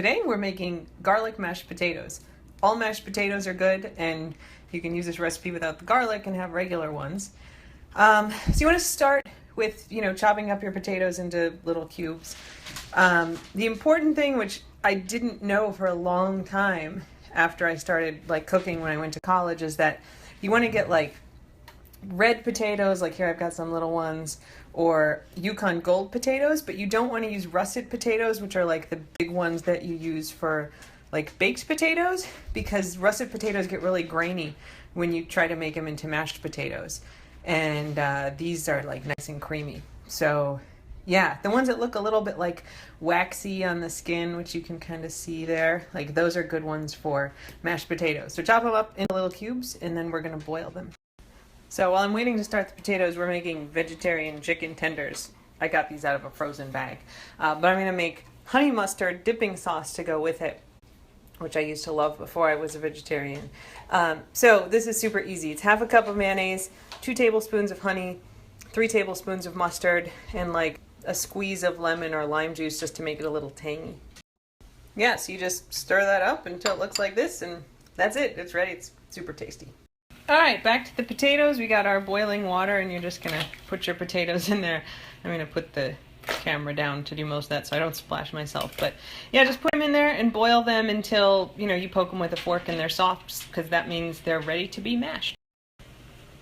Today we're making garlic mashed potatoes. All mashed potatoes are good, and you can use this recipe without the garlic and have regular ones. So you want to start with, chopping up your potatoes into little cubes. The important thing, which I didn't know for a long time after I started cooking when I went to college, is that you want to get red potatoes, like here I've got some little ones, or Yukon Gold potatoes, but you don't want to use russet potatoes, which are the big ones that you use for baked potatoes, because russet potatoes get really grainy when you try to make them into mashed potatoes. And these are nice and creamy. So yeah, the ones that look a little bit waxy on the skin, which you can kind of see there, those are good ones for mashed potatoes. So chop them up into little cubes, and then we're going to boil them. So while I'm waiting to start the potatoes, we're making vegetarian chicken tenders. I got these out of a frozen bag. But I'm going to make honey mustard dipping sauce to go with it, which I used to love before I was a vegetarian. So this is super easy. It's half a cup of mayonnaise, 2 tablespoons of honey, 3 tablespoons of mustard, and a squeeze of lemon or lime juice just to make it a little tangy. Yeah, so you just stir that up until it looks like this, and that's it. It's ready. It's super tasty. All right, back to the potatoes. We got our boiling water, and you're just gonna put your potatoes in there. I'm gonna put the camera down to do most of that so I don't splash myself. But yeah, just put them in there and boil them until, you poke them with a fork and they're soft, because that means they're ready to be mashed.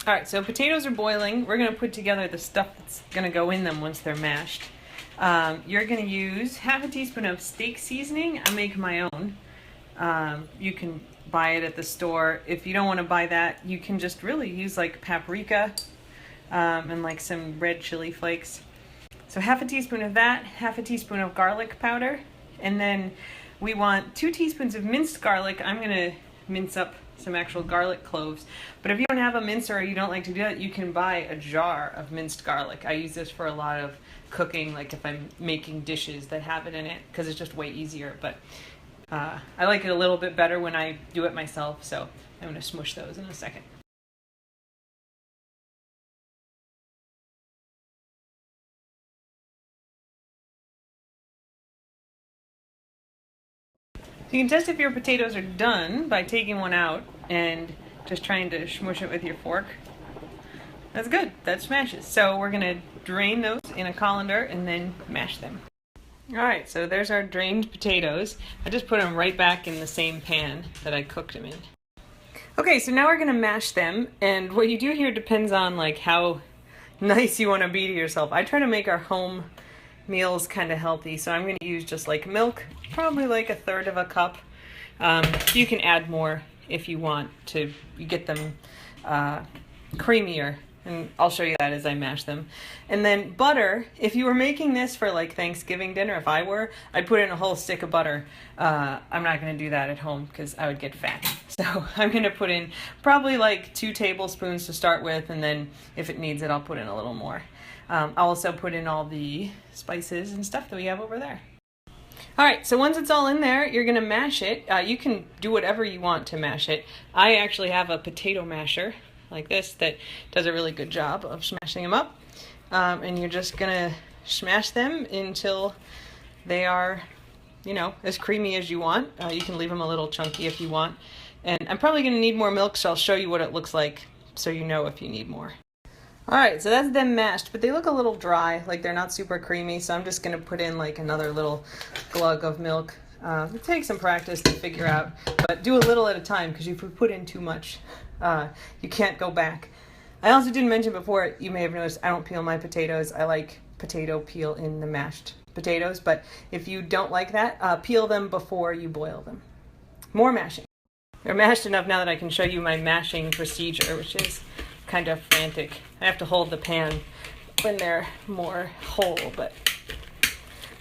All right, so potatoes are boiling. We're gonna put together the stuff that's gonna go in them once they're mashed. You're gonna use half a teaspoon of steak seasoning. I make my own. You can buy it at the store. If you don't want to buy that, you can just really use paprika and some red chili flakes. So half a teaspoon of that, half a teaspoon of garlic powder, and then we want 2 teaspoons of minced garlic. I'm going to mince up some actual garlic cloves, but if you don't have a mincer or you don't like to do that, you can buy a jar of minced garlic. I use this for a lot of cooking, if I'm making dishes that have it in it, because it's just way easier. But I like it a little bit better when I do it myself, so I'm going to smush those in a second. So you can test if your potatoes are done by taking one out and just trying to smush it with your fork. That's good. That smashes. So we're going to drain those in a colander and then mash them. Alright, so there's our drained potatoes. I just put them right back in the same pan that I cooked them in. Okay, so now we're going to mash them, and what you do here depends on how nice you want to be to yourself. I try to make our home meals kind of healthy, so I'm going to use just milk, probably a third of a cup. You can add more if you want to get them creamier. And I'll show you that as I mash them. And then butter, if you were making this for Thanksgiving dinner, if I were, I'd put in a whole stick of butter. I'm not going to do that at home because I would get fat. So I'm going to put in probably 2 tablespoons to start with, and then if it needs it, I'll put in a little more. I'll also put in all the spices and stuff that we have over there. All right, so once it's all in there, you're going to mash it. You can do whatever you want to mash it. I actually have a potato masher like this that does a really good job of smashing them up. And you're just gonna smash them until they are, as creamy as you want. You can leave them a little chunky if you want. And I'm probably gonna need more milk, so I'll show you what it looks like so you know if you need more. All right, so that's them mashed, but they look a little dry, they're not super creamy, so I'm just gonna put in another little glug of milk. It takes some practice to figure out, but do a little at a time, because if you put in too much, you can't go back. I also didn't mention before, you may have noticed I don't peel my potatoes. I like potato peel in the mashed potatoes, but if you don't like that, peel them before you boil them. More mashing. They're mashed enough now that I can show you my mashing procedure, which is kind of frantic. I have to hold the pan when they're more whole, but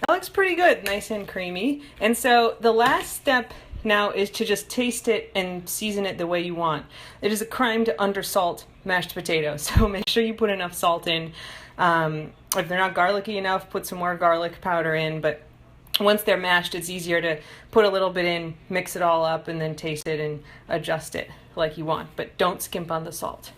that looks pretty good, nice and creamy. And so the last step now is to just taste it and season it the way you want. It is a crime to undersalt mashed potatoes, so make sure you put enough salt in. If they're not garlicky enough, put some more garlic powder in, but once they're mashed, it's easier to put a little bit in, mix it all up, and then taste it and adjust it like you want, but don't skimp on the salt.